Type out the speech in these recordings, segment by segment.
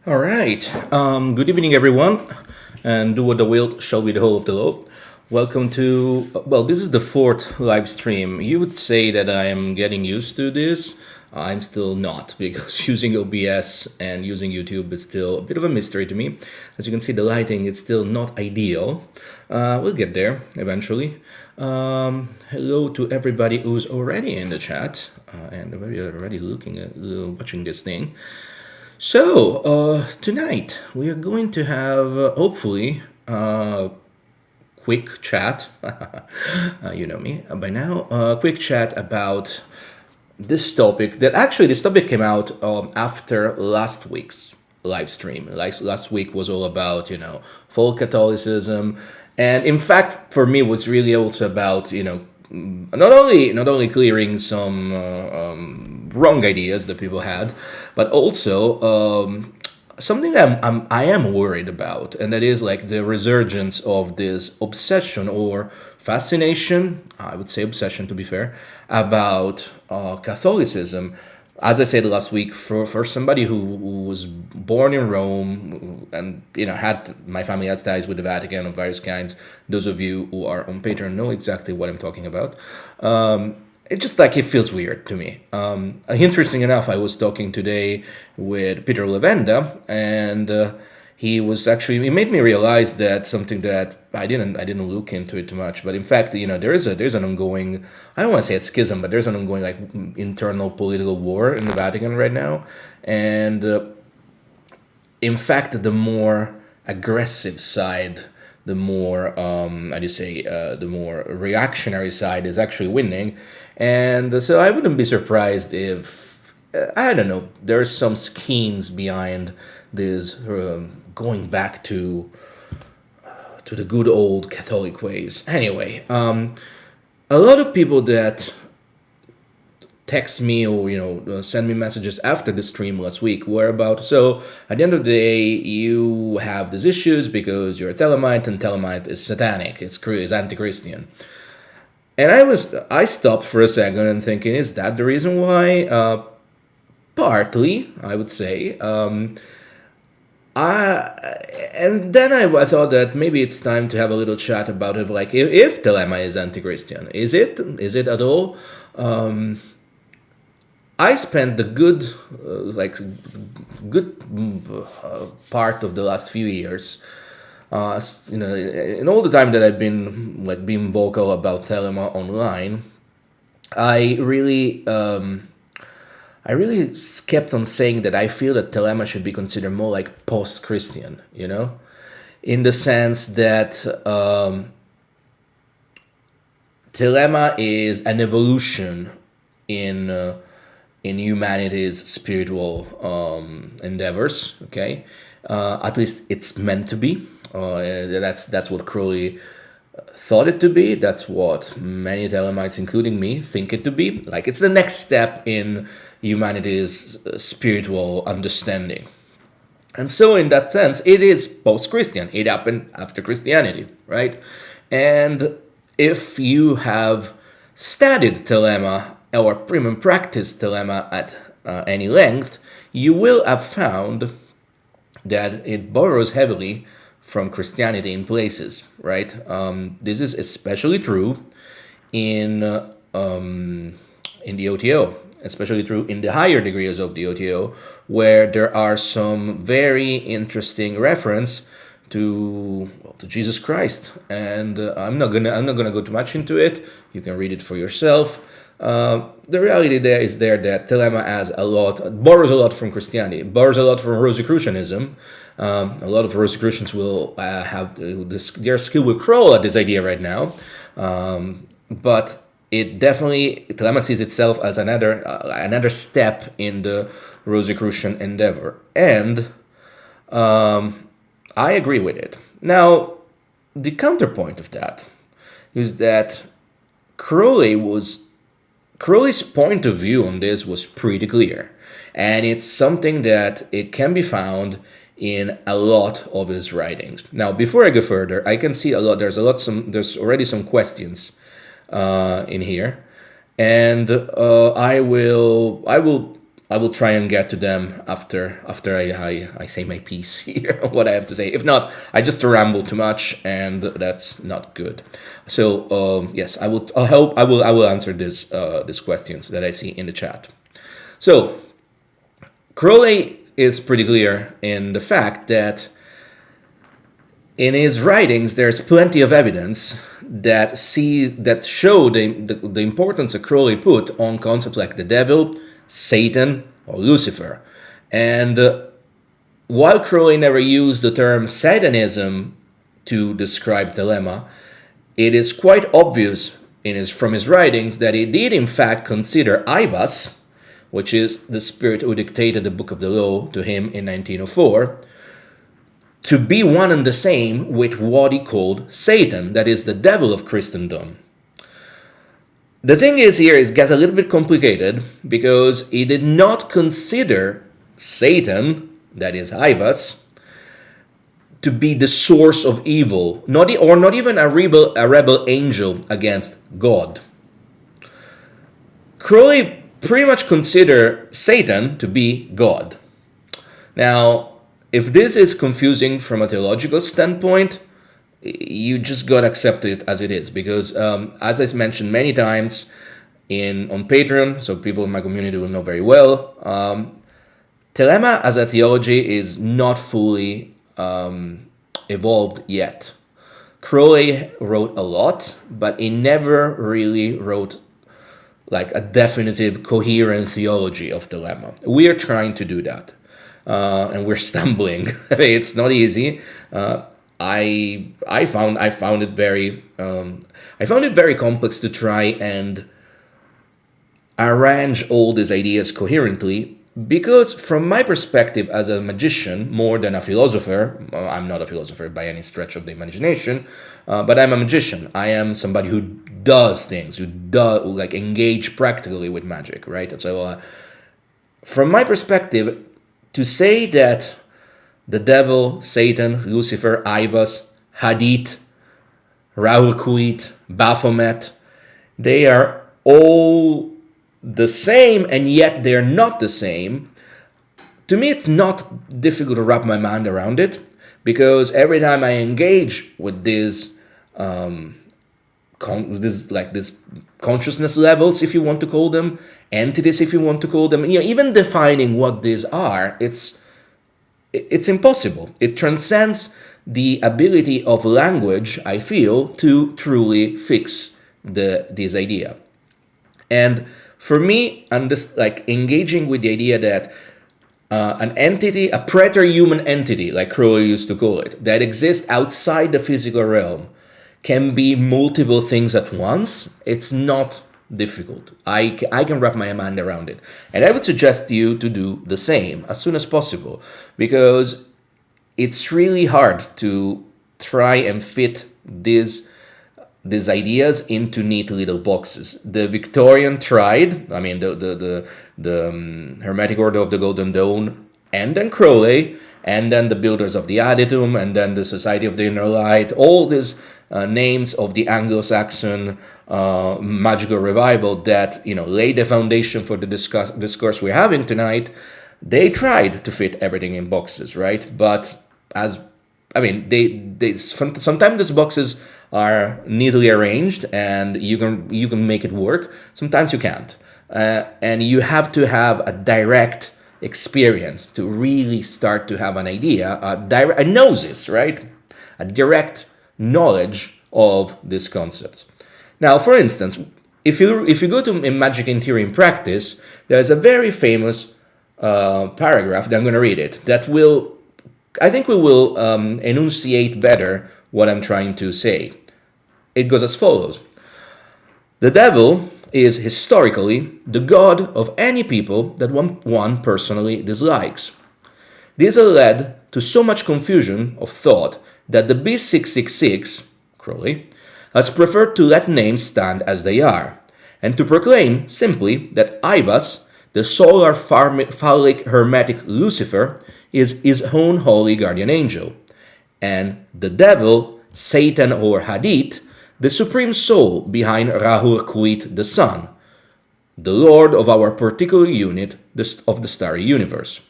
All right. Good evening, everyone, and do what the will shall be the whole of the law. Welcome to, well, this is the fourth live stream. You would say that I am getting used to this. I'm still not, because using OBS and using YouTube is still a bit of a mystery to me. As you can see, the lighting is still not ideal. We'll get there eventually. Hello to everybody who's already in the chat and already looking at watching this thing. So, tonight we are going to have, hopefully, a quick chat. You know me by now. A quick chat about this topic. This topic came out after last week's live stream. Last week was all about, full Catholicism, and in fact, for me, it was really also about, not only clearing some wrong ideas that people had, but also something that I am worried about, and that is like the resurgence of this obsession or fascination, I would say obsession to be fair, about Catholicism. As I said last week, for somebody who was born in Rome and my family has ties with the Vatican of various kinds. Those of you who are on Patreon know exactly what I'm talking about. It just like it feels weird to me. Interesting enough, I was talking today with Peter Levenda, and he made me realize that something that I didn't look into it too much, but in fact, there's an ongoing, I don't want to say a schism, but there's an ongoing like internal political war in the Vatican right now, and in fact, the more aggressive side, the more the more reactionary side is actually winning, and so I wouldn't be surprised if I don't know, there's some schemes behind this going back to the good old Catholic ways. Anyway, a lot of people that text me or send me messages after the stream last week were about, so at the end of the day you have these issues because you're a Thelemite, and Thelemite is satanic, it's Antichristian. And I stopped for a second and thinking, is that the reason why? Partly, I would say. And then I thought that maybe it's time to have a little chat about it, like if Telema is anti-Christian. Is it at all? I spent the good part of the last few years, in all the time that I've been being vocal about Telema online, I really kept on saying that I feel that Telema should be considered more like post-Christian, in the sense that Telema is an evolution in humanity's spiritual endeavors. Okay, at least it's meant to be. That's what Crowley thought it to be. That's what many Thelemites, including me, think it to be. Like it's the next step in humanity's spiritual understanding. And so in that sense, it is post-Christian. It happened after Christianity, right? And if you have studied Telema or even practiced Telema at any length, you will have found that it borrows heavily from Christianity in places, right? This is especially true in the OTO, especially true in the higher degrees of the OTO, where there are some very interesting reference to Jesus Christ, and I'm not gonna go too much into it. You can read it for yourself. The reality there is that Telema borrows a lot from Christianity, borrows a lot from Rosicrucianism. A lot of Rosicrucians will have their skill will crawl at this idea right now, but it definitely, Telema sees itself as another step in the Rosicrucian endeavor, and I agree with it. Now, the counterpoint of that is that Crowley's point of view on this was pretty clear, and it's something that it can be found in a lot of his writings. Now, before I go further, I can see there's already some questions in here, and I will I will try and get to them after I say my piece here, what I have to say. If not, I just ramble too much, and that's not good. So yes, I will. I will answer these questions that I see in the chat. So Crowley is pretty clear in the fact that in his writings there's plenty of evidence that show the importance that Crowley put on concepts like the devil, Satan, or Lucifer. And while Crowley never used the term Satanism to describe Thelema, it is quite obvious from his writings that he did in fact consider Ivas, which is the spirit who dictated the Book of the Law to him in 1904, to be one and the same with what he called Satan, that is the devil of Christendom. The thing is here, it gets a little bit complicated because he did not consider Satan, that is Ivas, to be the source of evil, not even a rebel angel against God. Crowley pretty much considered Satan to be God. Now, if this is confusing from a theological standpoint, you just gotta accept it as it is, because as I mentioned many times on Patreon, so people in my community will know very well, Telema as a theology is not fully evolved yet. Crowley wrote a lot, but he never really wrote like a definitive, coherent theology of Telema. We are trying to do that, and we're stumbling. It's not easy. I found it very complex to try and arrange all these ideas coherently, because from my perspective as a magician, more than a philosopher, I'm not a philosopher by any stretch of the imagination, but I'm a magician. I am somebody who does things, who engage practically with magic, right? So from my perspective, to say that the devil, Satan, Lucifer, Ivas, Hadith, Ra-Hoor-Khuit, Baphomet, they are all the same, and yet they're not the same. To me, it's not difficult to wrap my mind around it, because every time I engage with this consciousness levels, if you want to call them, entities, if you want to call them, even defining what these are, it's impossible. It transcends the ability of language, I feel, to truly fix this idea. And for me, engaging with the idea that an entity, a preter-human entity, like Crowley used to call it, that exists outside the physical realm, can be multiple things at once, it's not difficult. I can wrap my mind around it. And I would suggest you to do the same as soon as possible, because it's really hard to try and fit these ideas into neat little boxes. The Victorian tried, the Hermetic Order of the Golden Dawn, and then Crowley, and then the Builders of the Adytum, and then the Society of the Inner Light, all these names of the Anglo-Saxon magical revival that laid the foundation for the discourse we're having tonight. They tried to fit everything in boxes, right? But sometimes these boxes are neatly arranged and you can make it work. Sometimes you can't, and you have to have a direct experience to really start to have an idea, a gnosis, right? A direct knowledge of these concepts. Now, for instance, if you go to Magick in Theory and Practice, there's a very famous paragraph that I'm going to read it that will enunciate better what I'm trying to say. It goes as follows: the devil is historically the god of any people that one personally dislikes. These have led to so much confusion of thought that the B666, Crowley, has preferred to let names stand as they are, and to proclaim simply that Ivas, the solar phallic hermetic Lucifer, is his own holy guardian angel, and the devil, Satan or Hadith, the supreme soul behind Ra-Hoor-Khuit, the sun. the lord of our particular unit of the starry universe.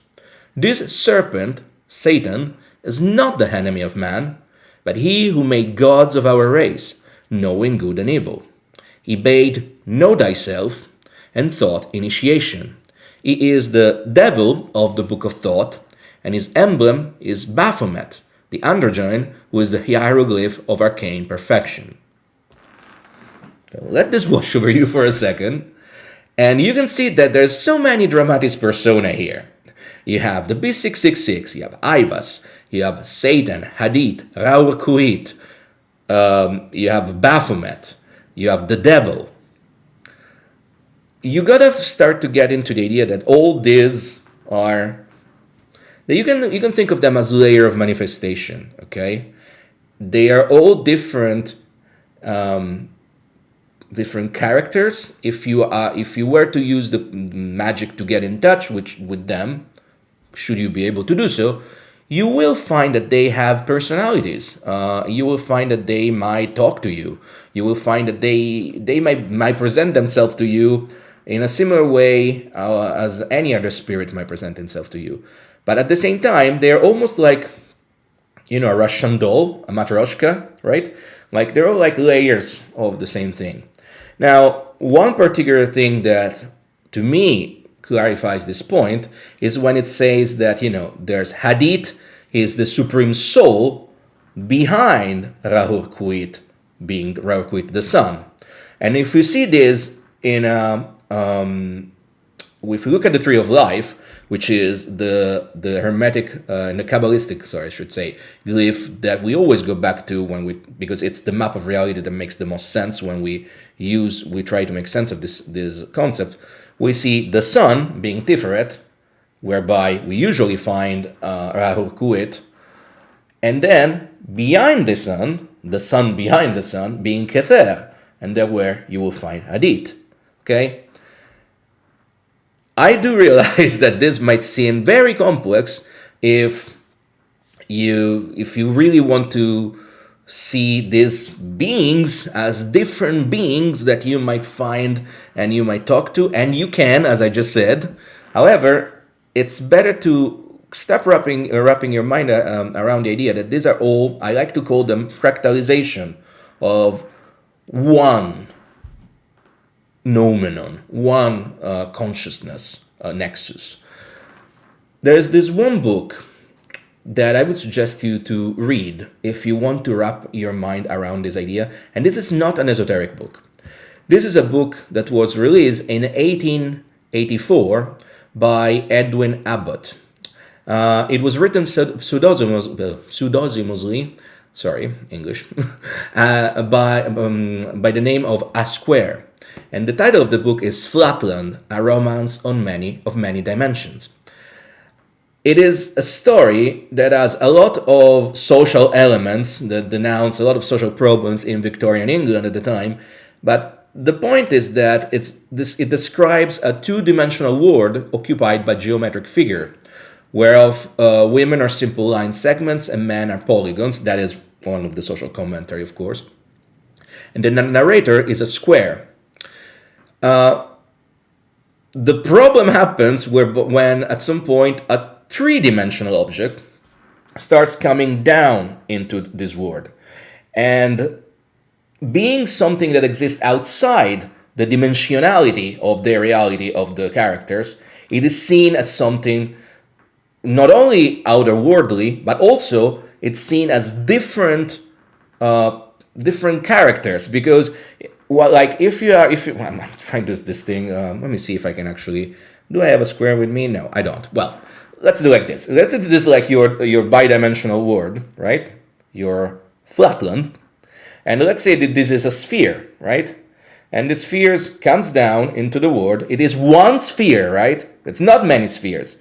This serpent, Satan, is not the enemy of man, but he who made gods of our race, knowing good and evil. He bade know thyself and thought initiation. He is the devil of the book of thought, and his emblem is Baphomet, the androgyne, who is the hieroglyph of arcane perfection. So let this wash over you for a second, and you can see that there's so many dramatis persona here. You have the B666, you have Ivas, you have Satan, Hadith, Ra-Hoor-Khuit, you have Baphomet, you have the devil. You gotta start to get into the idea that all these are, that you can think of them as layer of manifestation. Okay, they are all different characters. If you were to use the magic to get in touch with them, should you be able to do so, you will find that they have personalities. You will find that they might talk to you. You will find that they might present themselves to you in a similar way as any other spirit might present itself to you. But at the same time, they're almost like, a Russian doll, a matryoshka, right? Like they're all like layers of the same thing. Now, one particular thing that, to me, clarifies this point is when it says that, there's Hadith is the supreme soul behind Ra-Hoor-Khuit, being Ra-Hoor-Khuit the sun. And if we see this in if we look at the tree of life, which is the hermetic and the Kabbalistic, glyph that we always go back to because it's the map of reality that makes the most sense when we try to make sense of this concept. We see the sun being Tiferet, whereby we usually find Ra-Hoor-Khuit, and then behind the sun behind the sun being Kether, and that's where you will find Hadith. Okay? I do realize that this might seem very complex if you really want to see these beings as different beings that you might find and you might talk to, and you can, as I just said. However, it's better to stop wrapping your mind around the idea that these are all, I like to call them fractalization of one noumenon, one consciousness nexus. There's this one book that I would suggest you to read if you want to wrap your mind around this idea, and this is not an esoteric book. This is a book that was released in 1884 by Edwin Abbott. It was written pseudonymously, by the name of A Square. And the title of the book is Flatland, a romance of many dimensions. It is a story that has a lot of social elements that denounce a lot of social problems in Victorian England at the time, but the point is that it describes a two-dimensional world occupied by geometric figure, whereof women are simple line segments and men are polygons. That is one of the social commentary, of course. And the narrator is a square. The problem happens when at some point a three-dimensional object starts coming down into this world, and being something that exists outside the dimensionality of the reality of the characters, it is seen as something not only outerworldly, but also it's seen as different characters. Because, well, like if you I'm trying to do this thing. Let me see if I can actually. Do I have a square with me? No, I don't. Well, let's do like this. Let's do this like your bidimensional world, right? Your flatland, and let's say that this is a sphere, right? And the sphere comes down into the world. It is one sphere, right? It's not many spheres,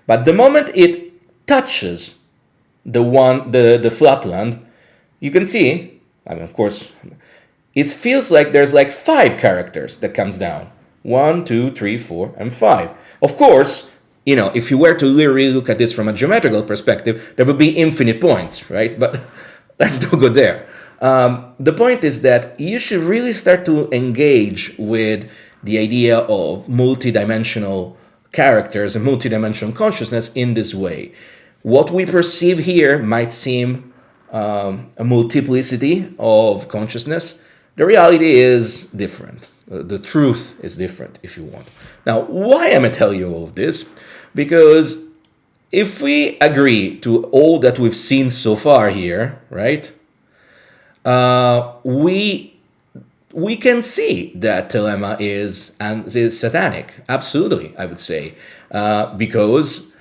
but the moment it touches the flatland, you can see. I mean, of course, it feels like there's like 5 characters that comes down. 1, 2, 3, 4, and 5. Of course, if you were to really look at this from a geometrical perspective, there would be infinite points, right? But let's not go there. The point is that you should really start to engage with the idea of multidimensional characters and multidimensional consciousness in this way. What we perceive here might seem a multiplicity of consciousness. The reality is different. The truth is different, if you want. Now, why am I telling you all of this? Because if we agree to all that we've seen so far here, right, we can see that Thelema is satanic. Absolutely, I would say, because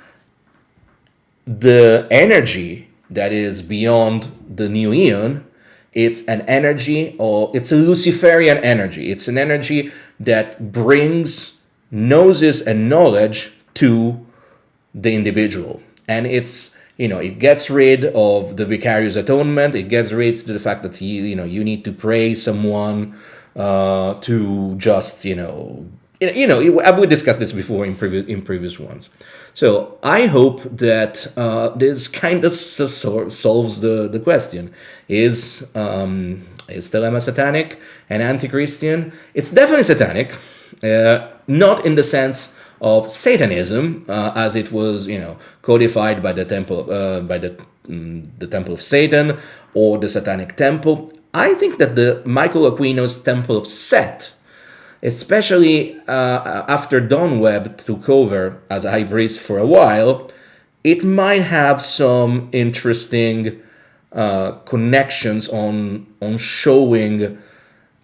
the energy that is beyond the new eon, it's an energy, or it's a Luciferian energy. It's an energy that brings gnosis and knowledge to the individual, and it's, it gets rid of the vicarious atonement. It gets rid of the fact that you need to pray someone to just we discussed this before in previous ones. So I hope that this kind of solves the question: is Thelema satanic and anti-Christian? It's definitely satanic, not in the sense of Satanism, as it was, codified by the temple, the Temple of Satan or the Satanic Temple. I think that the Michael Aquino's Temple of Set, especially after Don Webb took over as a high priest for a while, it might have some interesting connections on showing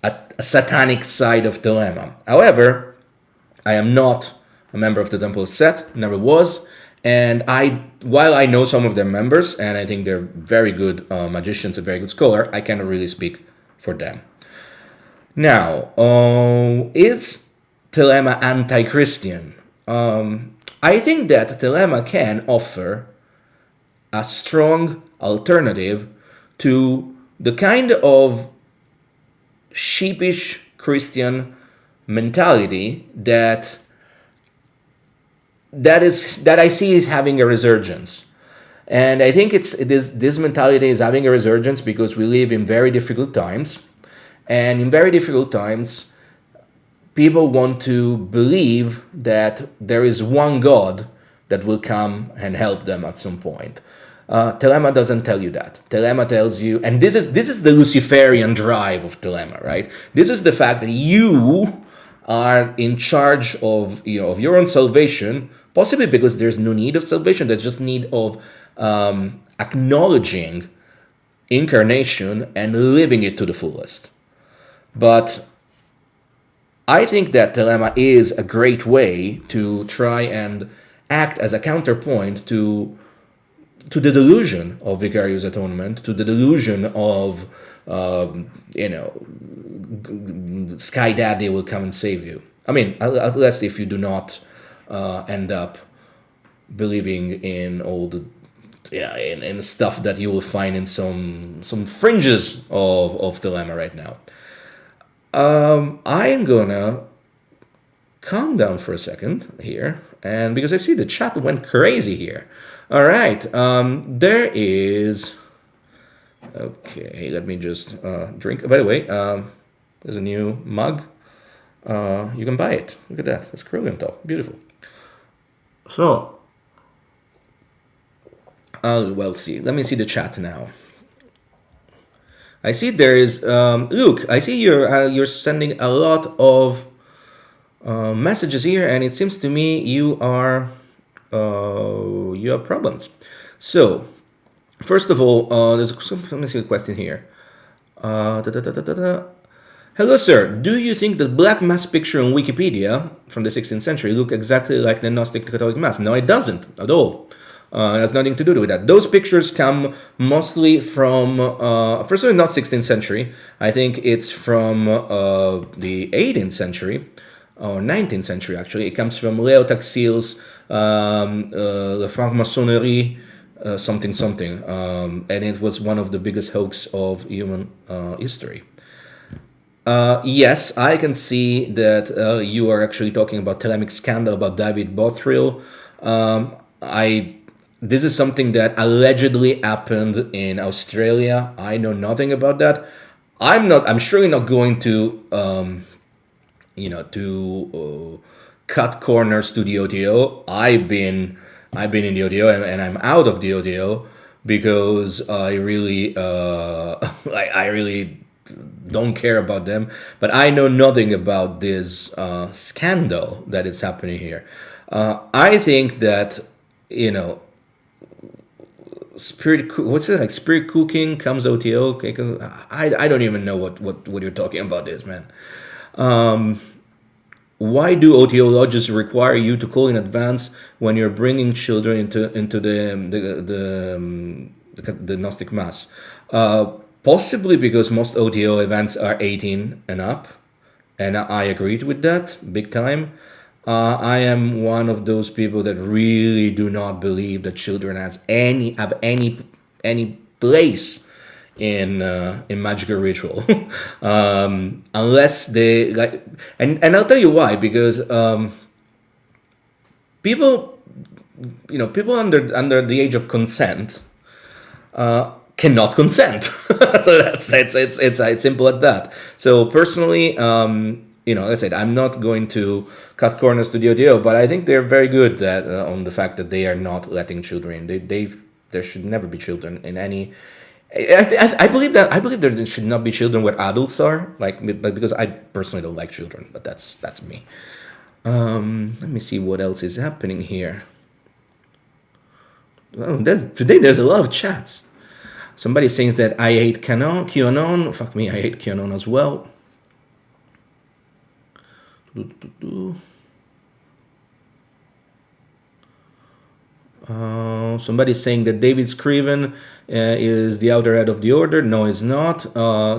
a satanic side of Thelema. However, I am not a member of the Temple of Set, never was, and while I know some of their members, and I think they're very good magicians, a very good scholar, I cannot really speak for them. Now, is Telema anti-Christian? I think that Thelema can offer a strong alternative to the kind of sheepish Christian mentality that I see is having a resurgence. And I think this mentality is having a resurgence because we live in very difficult times. And in very difficult times, people want to believe that there is one God that will come and help them at some point. Telema doesn't tell you that. Telema tells you, and this is the Luciferian drive of Telema, right? This is the fact that you are in charge of your own salvation, possibly because there's no need of salvation, there's just need of acknowledging incarnation and living it to the fullest. But I think that Telema is a great way to try and act as a counterpoint to the delusion of vicarious atonement, to the delusion of Sky Daddy will come and save you. I mean, unless if you do not end up believing in all the in stuff that you will find in some fringes of Thelema right now. I am gonna calm down for a second here, and because I see the chat went crazy here. All right, there is. Okay, let me just drink. By the way, there's a new mug. You can buy it. Look at that. That's curly on top. Beautiful. So, well, see. Let me see the chat now. I see there is Luke. I see you're sending a lot of messages here, and it seems to me you have problems. So, first of all, there's a question here. Hello, sir. Do you think the Black Mass picture on Wikipedia from the 16th century look exactly like the Gnostic Catholic Mass? No, it doesn't at all. It has nothing to do with that. Those pictures come mostly from, first of all, not 16th century. I think it's from the 18th century, or 19th century, actually. It comes from Léo Taxil's La Franc-Maçonnerie, something. And it was one of the biggest hoax of human history. Yes, I can see that you are actually talking about Thelemic scandal about David Bothrill. This is something that allegedly happened in Australia. I know nothing about that. I'm surely not going to to cut corners to the OTO. I've been in the OTO, and I'm out of the OTO because I really I really don't care about them. But I know nothing about this scandal that is happening here. I think that you know what's it like, spirit cooking comes OTO. Okay, I don't even know what you're talking about this, man. Why do OTO lodges require you to call in advance when you're bringing children into the Gnostic Mass? Possibly because most OTO events are 18 and up, and I agreed with that big time. I am one of those people that really do not believe that children have any place in magical ritual, unless they like. And I'll tell you why, because people people under the age of consent cannot consent. So it's simple as that. So personally, like I said, I'm not going to cut corners to the OTO, but I think they're very good that on the fact that they are not letting children in. There should never be children in any. I believe that there should not be children where adults are, but because I personally don't like children, but that's me. Let me see what else is happening here. Oh, today there's a lot of chats. Somebody saying that I hate QAnon. Fuck me, I hate QAnon as well. Somebody's saying that David Scriven is the outer head of the order. No, he's not.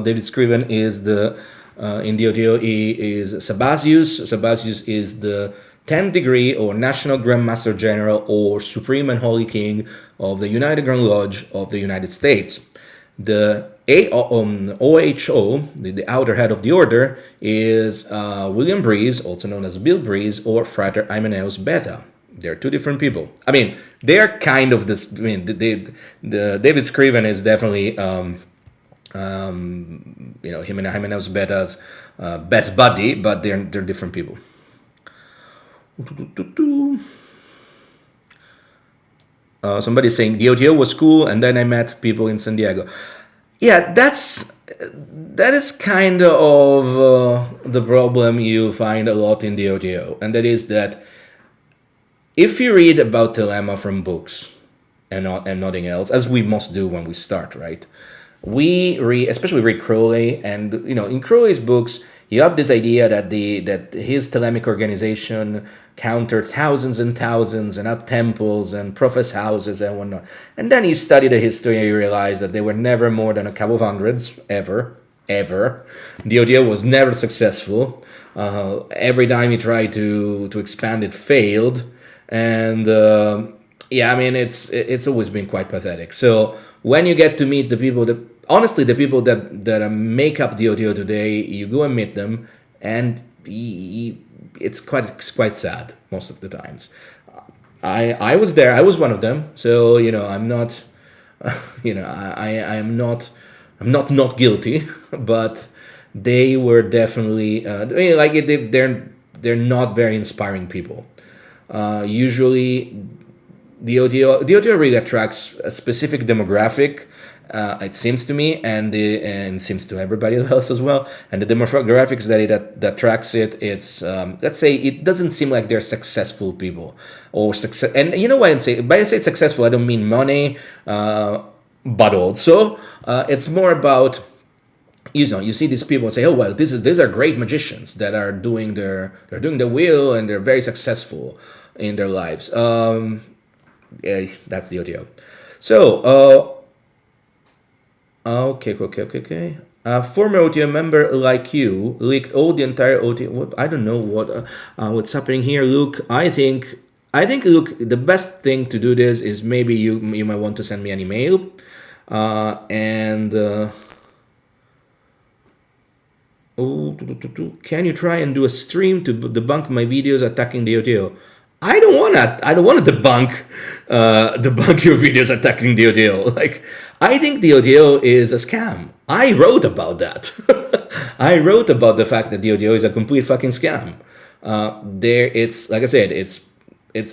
David Scriven is in the OTO, he is Sabazius. Sabazius is the 10th degree or National Grand Master General or Supreme and Holy King of the United Grand Lodge of the United States. The OHO, the outer head of the order, is William Breeze, also known as Bill Breeze, or Frater Hymenaeus Beta. They're two different people. I mean, they're kind of this. I mean, the David Scriven is definitely, him and Hymenaeus Beta's best buddy, but they're different people. Somebody's saying the OTO was cool, and then I met people in San Diego. Yeah, that is kind of the problem you find a lot in the OTO, and that is that if you read about Thelema from books and nothing else, as we must do when we start, right? We read Crowley, and in Crowley's books, you have this idea that his Thelemic organization countered thousands and thousands and had temples and prophets' houses and whatnot. And then you study the history and you realize that they were never more than a couple of hundreds, ever. The OTO was never successful. Every time he tried to expand, it failed. And it's always been quite pathetic. So when you get to meet the people that make up the OTO today, you go and meet them, and it's quite sad most of the times. I was there. I was one of them. So I'm not, I'm not guilty, but they were definitely they're not very inspiring people. Usually, the OTO really attracts a specific demographic. It seems to me, and seems to everybody else as well. And the demographics that attracts it's let's say it doesn't seem like they're successful people or success. And you know what I say? By I say successful, I don't mean money, but also it's more about. You see these people say, "Oh well, these are great magicians that are doing their will, and they're very successful in their lives." Yeah, that's the OTO. So, okay. Former OTO member like you leaked all the entire OTO. What I don't know what's happening here, Luke. I think Luke, the best thing to do this is maybe you might want to send me an email, can you try and do a stream to debunk my videos attacking the OTO? I don't want to debunk your videos attacking the OTO. I think the OTO is a scam. I wrote about that. I wrote about the fact that the OTO is a complete fucking scam. It's like I said, it's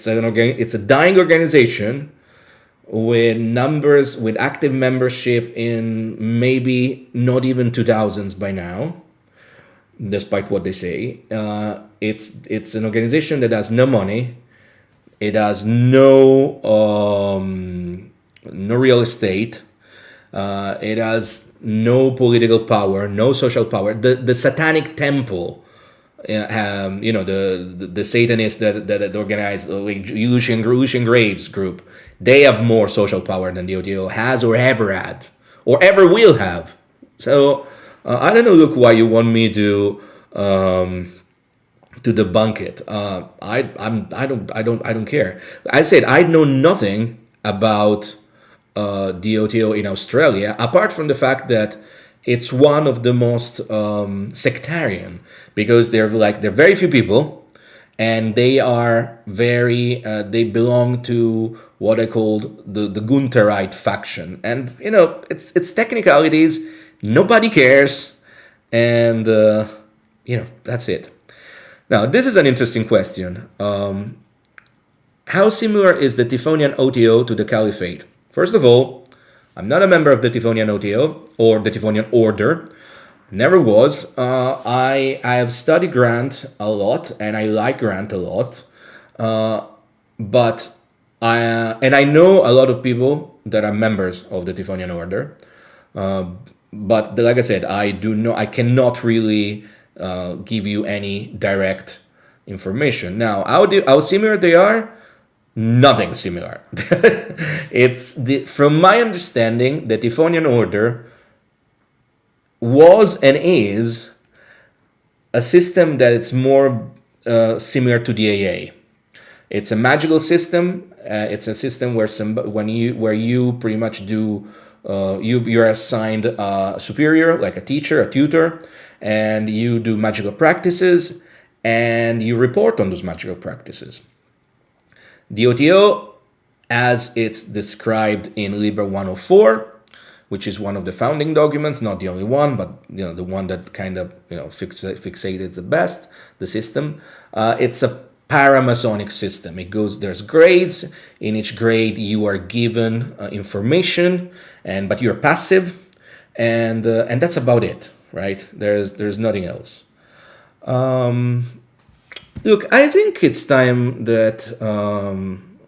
a dying organization with active membership in maybe not even 2000s by now, despite what they say. It's an organization that has no money. It has no real estate. It has no political power, no social power. The satanic temple, the Satanists that organize like Lucian Graves group, they have more social power than the OTO has or ever had or ever will have. So I don't know, look, why you want me to debunk it. I don't care. I said I know nothing about the OTO in Australia, apart from the fact that it's one of the most sectarian, because they're very few people, and they are they belong to what I called the Guntherite faction, and it's technicalities, nobody cares, and that's it. Now, this is an interesting question. How similar is the Typhonian OTO to the Caliphate? First of all, I'm not a member of the Typhonian OTO or the Typhonian Order. Never was. I have studied Grant a lot, and I like Grant a lot. But I know a lot of people that are members of the Typhonian Order. But like I said, I cannot really give you any direct information. Now, how similar they are? Nothing similar. From my understanding, the Typhonian Order was and is a system that it's more similar to the AA. It's a magical system. It's a system where you pretty much do you're assigned a superior, like a teacher, a tutor, and you do magical practices, and you report on those magical practices. The OTO, as it's described in Liber 104, which is one of the founding documents, not the only one, but the one that kind of fixated the best, the system. It's a paramasonic system. There's grades. In each grade, you are given information, but you're passive, and that's about it, right? There's nothing else. Look, I think it's time that I'm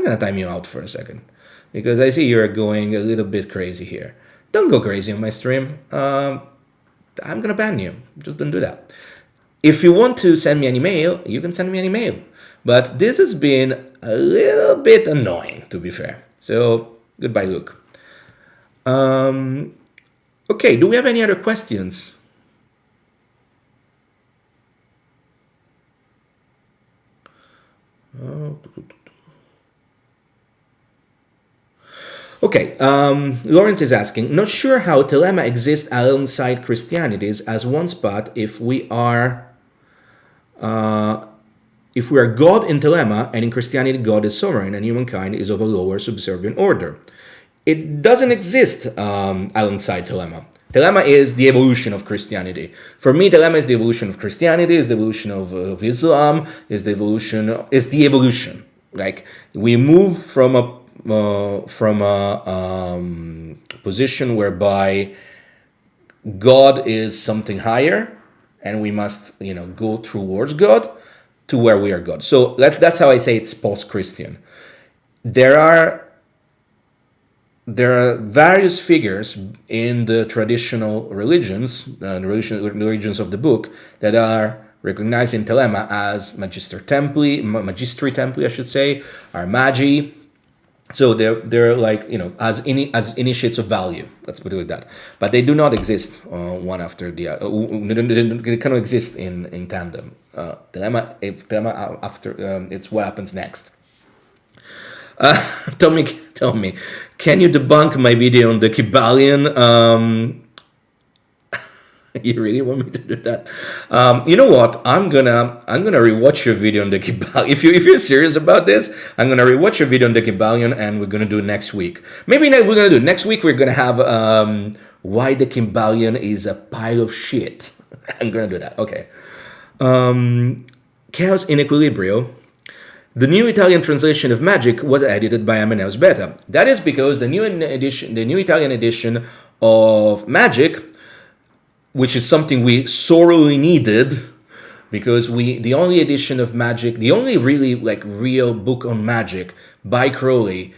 gonna time you out for a second, because I see you're going a little bit crazy here. Don't go crazy on my stream. I'm gonna ban you. Just don't do that. If you want to send me an email, you can send me an email. But this has been a little bit annoying, to be fair. So goodbye, Luke. Okay, do we have any other questions? Okay, Lawrence is asking, not sure how Telema exists alongside Christianities as one spot if we are God in Telema, and in Christianity God is sovereign and humankind is of a lower subservient order. It doesn't exist alongside Telema. Telema is the evolution of Christianity. For me, Telema is the evolution of Christianity, is the evolution of Islam, is the evolution. Like, we move from a position whereby God is something higher, and we must, go towards God, to where we are God. So that's how I say it's post-Christian. There are various figures in the traditional religions, the religions of the book, that are recognized in Telema as Magistri Templi, I should say, are Magi. So they're like, as initiates of value. Let's put it like that. But they do not exist one after the other. They cannot exist in tandem. Telema after it's what happens next. Tell me, can you debunk my video on the Kybalion? You really want me to do that? You know what? I'm gonna rewatch your video on the Kybalion. If you're serious about this, I'm gonna rewatch your video on the Kybalion, and we're gonna do it next week. Maybe we're gonna do it next week. We're gonna have why the Kybalion is a pile of shit. I'm gonna do that. Okay. Chaos in Equilibrio. The new Italian translation of Magick was edited by Amadeus Beta. That is because the new Italian edition of Magick, which is something we sorely needed, because the only edition of Magick, the only really real book on Magick by Crowley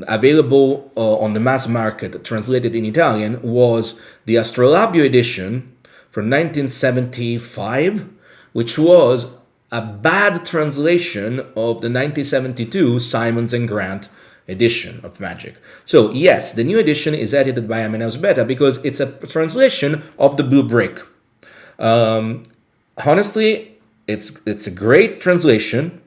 available on the mass market translated in Italian was the Astrolabio edition from 1975, which was a bad translation of the 1972 Simons and Grant edition of Magick. So yes, the new edition is edited by Amadeus Beta because it's a translation of the Blue Brick. Honestly, it's a great translation.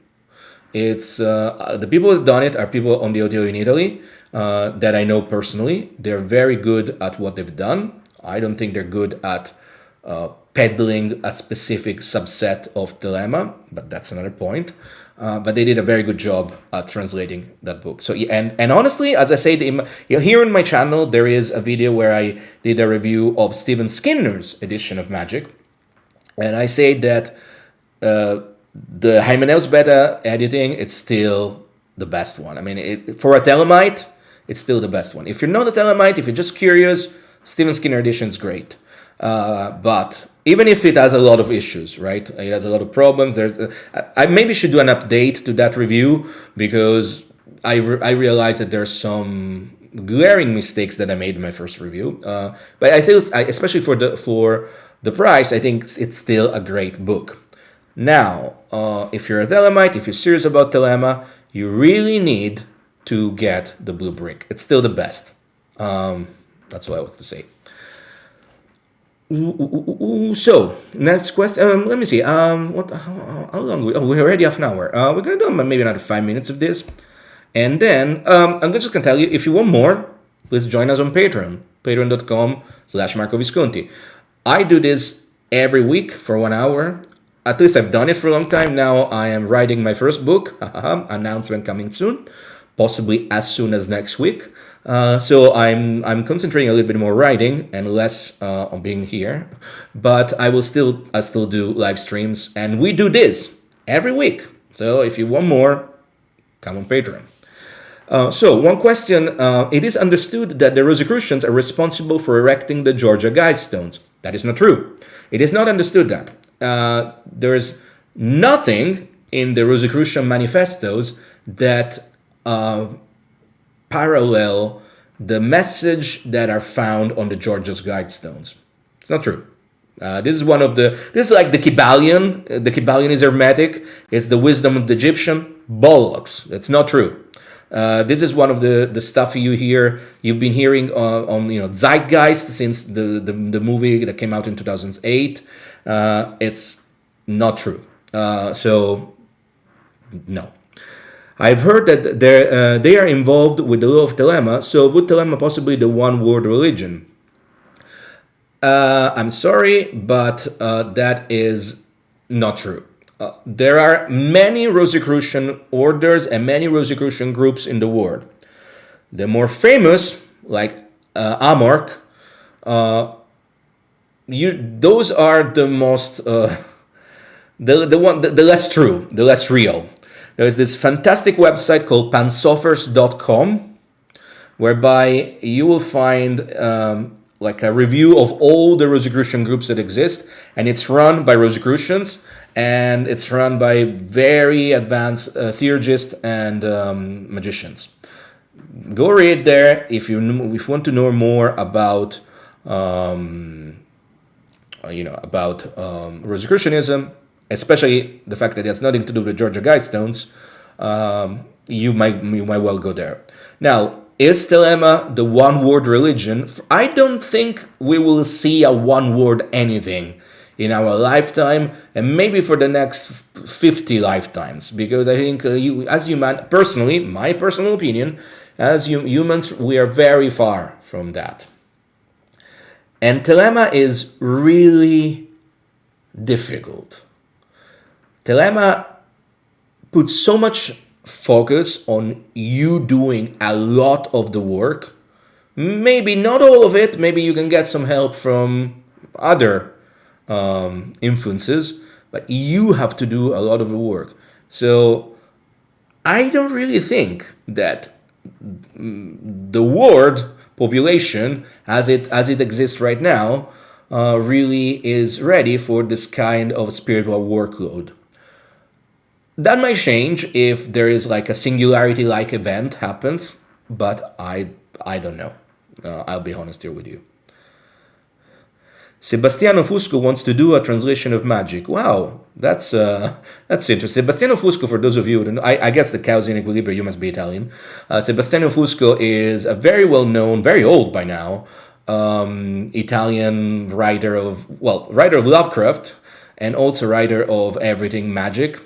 It's the people that done it are people on the audio in Italy that I know personally. They're very good at what they've done. I don't think they're good at peddling a specific subset of Thelema, but that's another point. But they did a very good job at translating that book. So and honestly, as I said, here on my channel, there is a video where I did a review of Stephen Skinner's edition of Magick, and I say that the Amadeus Beta editing, it's still the best one. I mean, for a Thelemite, it's still the best one. If you're not a Thelemite, if you're just curious, Stephen Skinner edition is great. But even if it has a lot of issues, right? It has a lot of problems. I maybe should do an update to that review because I realized that there's some glaring mistakes that I made in my first review. But I feel, especially for the price, I think it's still a great book. Now, if you're a Thelemite, if you're serious about Thelema, you really need to get the Blue Brick. It's still the best. That's what I want to say. So, next question. Let me see. How long? We're already half an hour. We're gonna do maybe another 5 minutes of this, and then I'm just gonna tell you, if you want more, please join us on Patreon. Patreon.com/Marco Visconti. I do this every week for 1 hour. At least I've done it for a long time now. I am writing my first book. Announcement coming soon, possibly as soon as next week. So I'm concentrating a little bit more writing and less on being here, but I still do live streams, and we do this every week. So if you want more, come on Patreon. So one question: it is understood that the Rosicrucians are responsible for erecting the Georgia Guidestones. That is not true. It is not understood that. There is nothing in the Rosicrucian manifestos that parallel the message that are found on the Georgia's Guidestones. It's not true. This is like the Kybalion. The Kybalion is hermetic. It's the wisdom of the Egyptian. Bollocks. It's not true. This is one of the stuff you've been hearing on Zeitgeist since the movie that came out in 2008. It's not true. So no. I've heard that they are involved with the law of Thelema, so would Thelema possibly the one-world religion? I'm sorry, but that is not true. There are many Rosicrucian orders and many Rosicrucian groups in the world. The more famous, like Amorc, those are the most the less true, the less real. There's this fantastic website called pansoffers.com, whereby you will find like a review of all the Rosicrucian groups that exist, and it's run by Rosicrucians, and it's run by very advanced theurgists and magicians. Go read there if you want to know more about Rosicrucianism, especially the fact that it has nothing to do with Georgia Guidestones. You might well go there. Now, is Telema the one-word religion? I don't think we will see a one-word anything in our lifetime, and maybe for the next 50 lifetimes, because I think personally, my personal opinion, as humans, we are very far from that. And Telema is really difficult. Telema puts so much focus on you doing a lot of the work, Maybe not all of it. Maybe you can get some help from other influences, but you have to do a lot of the work. So I don't really think that the world population, as it exists right now, really is ready for this kind of spiritual workload. That might change if there is like a singularity-like event happens, but I don't know. I'll be honest here with you. Sebastiano Fusco wants to do a translation of Magick. Wow, that's interesting. Sebastiano Fusco, for those of you who don't know, I guess the Causa in Equilibrio, you must be Italian. Sebastiano Fusco is a very well-known, very old by now, Italian writer of Lovecraft, and also writer of everything Magick,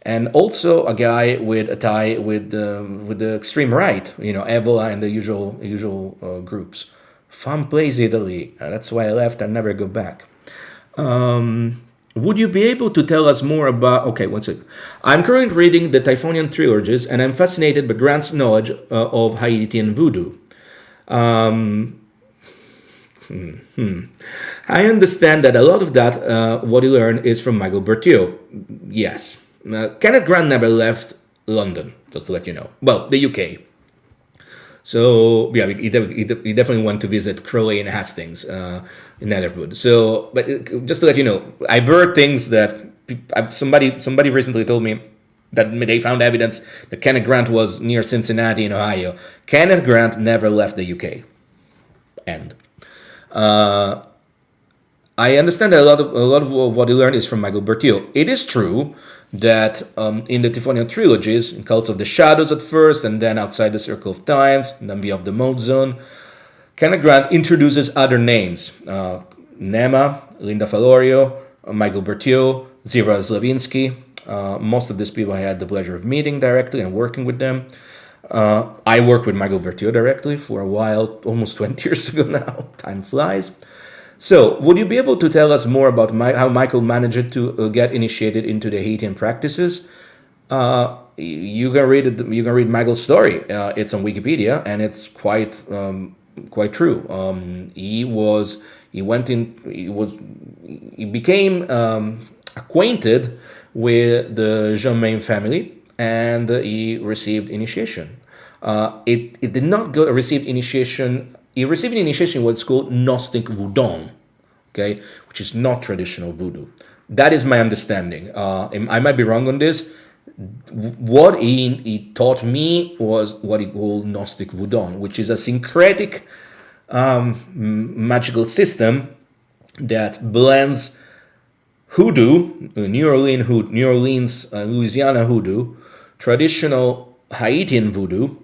and also a guy with a tie with the extreme right, Evola and the usual groups. Fun place, Italy. That's why I left and never go back. Would you be able to tell us more about... Okay, one second. I'm currently reading the Typhonian trilogies, and I'm fascinated by Grant's knowledge of Haitian voodoo. I understand that a lot of that, what you learn, is from Michael Berthiaud. Yes. Kenneth Grant never left London, just to let you know. Well, the UK. So, yeah, he definitely went to visit Crowley and Hastings in Netherwood. So, but just to let you know, I've heard things that somebody recently told me that they found evidence that Kenneth Grant was near Cincinnati in Ohio. Kenneth Grant never left the UK. End. I understand that a lot of what you learned is from Michael Berthiaud. It is true that in the Typhonian trilogies, in Cults of the Shadows at first, and then Outside the Circle of Times, and then Beyond the Mode Zone, Kenneth Grant introduces other names. Thelema, Linda Falorio, Michael Berthiaud, Zira Slavinsky. Most of these people I had the pleasure of meeting directly and working with them. I worked with Michael Berthiaud directly for a while, almost 20 years ago now. Time flies. So, would you be able to tell us more about how Michael managed to get initiated into the Haitian practices? You can read it. You can read Michael's story. It's on Wikipedia, and it's quite true. He became acquainted with the Germain family, and he received initiation. It did not receive initiation. He received an initiation in what's called Gnostic Voodoo, okay, which is not traditional voodoo. That is my understanding. I might be wrong on this. What he taught me was what he called Gnostic Voodoo, which is a syncretic magical system that blends hoodoo, New Orleans, Louisiana hoodoo, traditional Haitian voodoo,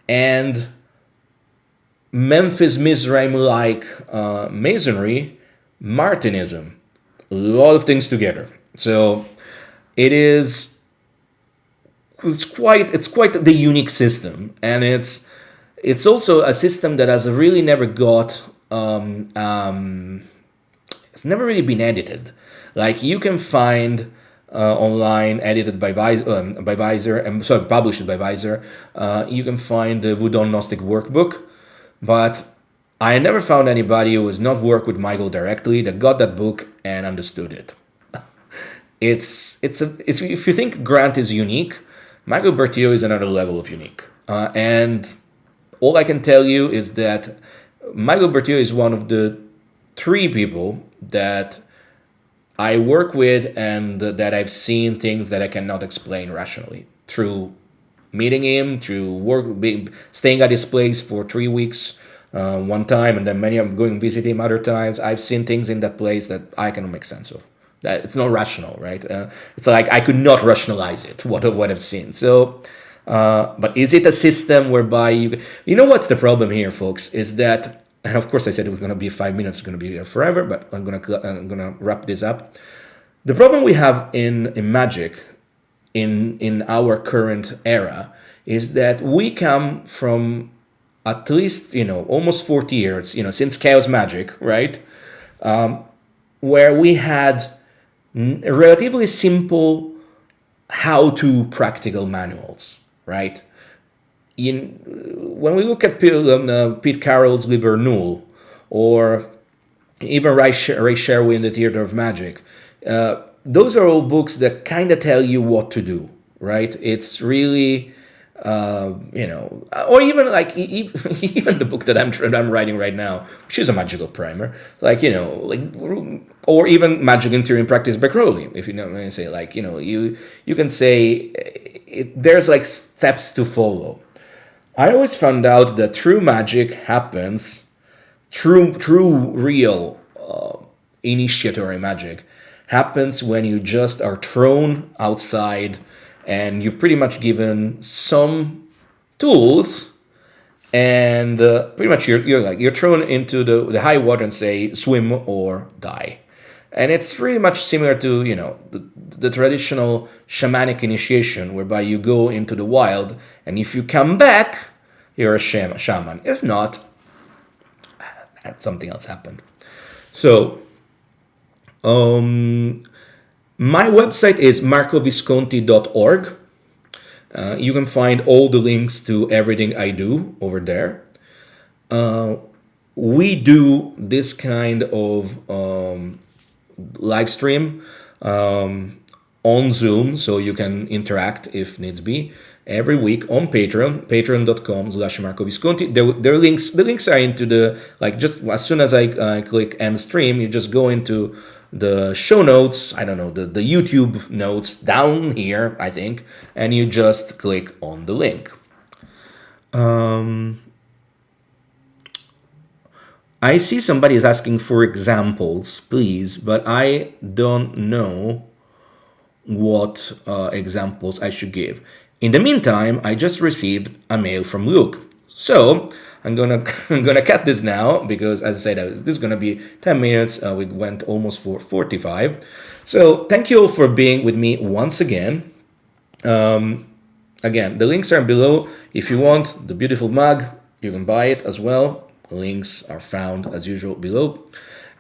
and Memphis Mizraim-like masonry, Martinism, a lot of things together. So it's quite the unique system, and it's also a system that has really never got it's never really been edited. Like you can find online, edited by Visor, published by Visor. You can find the Voodoo Gnostic Workbook. But I never found anybody who has not worked with Michael directly that got that book and understood it. It's if you think Grant is unique, Michael Berthiaud is another level of unique. And all I can tell you is that Michael Berthiaud is one of the 3 people that I work with and that I've seen things that I cannot explain rationally through meeting him, through staying at his place for 3 weeks one time, and then I'm going to visit him other times. I've seen things in that place that I cannot make sense of. That it's not rational, right? It's like I could not rationalize it, what I've seen. So, but is it a system whereby you know what's the problem here, folks, is that, and of course I said it was going to be 5 minutes, it's going to be forever, but I'm gonna wrap this up. The problem we have in Magick, in our current era, is that we come from at least almost 40 years since Chaos Magic, right, where we had relatively simple how-to practical manuals, right? when we look at Pete Carroll's Liber Null, or even Ray Sherwin, The Theater of Magick, those are all books that kind of tell you what to do, right? It's really, or even like even the book that I'm writing right now, which is a magical primer, or even Magic in Theory and Practice by Crowley. If you know what I say, you can say there's like steps to follow. I always found out that true magic happens, true real initiatory magic happens when you just are thrown outside and you're pretty much given some tools, and pretty much you're thrown into the high water and say swim or die. And it's pretty much similar to the traditional shamanic initiation, whereby you go into the wild, and if you come back, you're a shaman. If not, something else happened. So, my website is marcovisconti.org. You can find all the links to everything I do over there. We do this kind of live stream on Zoom, so you can interact if needs be, every week on Patreon, patreon.com/marcovisconti. The links are into the, just as soon as I click end stream, you just go into the show notes, I don't know, the YouTube notes down here, I think, and you just click on the link. I see somebody is asking for examples, please, but I don't know what examples I should give. In the meantime, I just received a mail from Luke. So I'm gonna cut this now, because as I said, this is gonna be 10 minutes. We went almost for 45. So thank you all for being with me once again. Again, the links are below. If you want the beautiful mug, you can buy it as well. Links are found as usual below.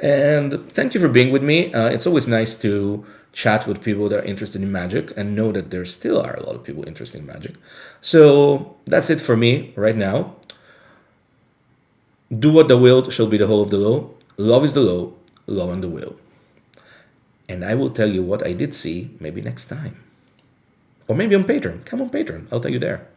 And thank you for being with me. It's always nice to chat with people that are interested in magic and know that there still are a lot of people interested in magic. So that's it for me right now. Do what the will shall be the whole of the law. Love is the law, law and the will. And I will tell you what I did see maybe next time. Or maybe on Patreon. Come on Patreon. I'll tell you there.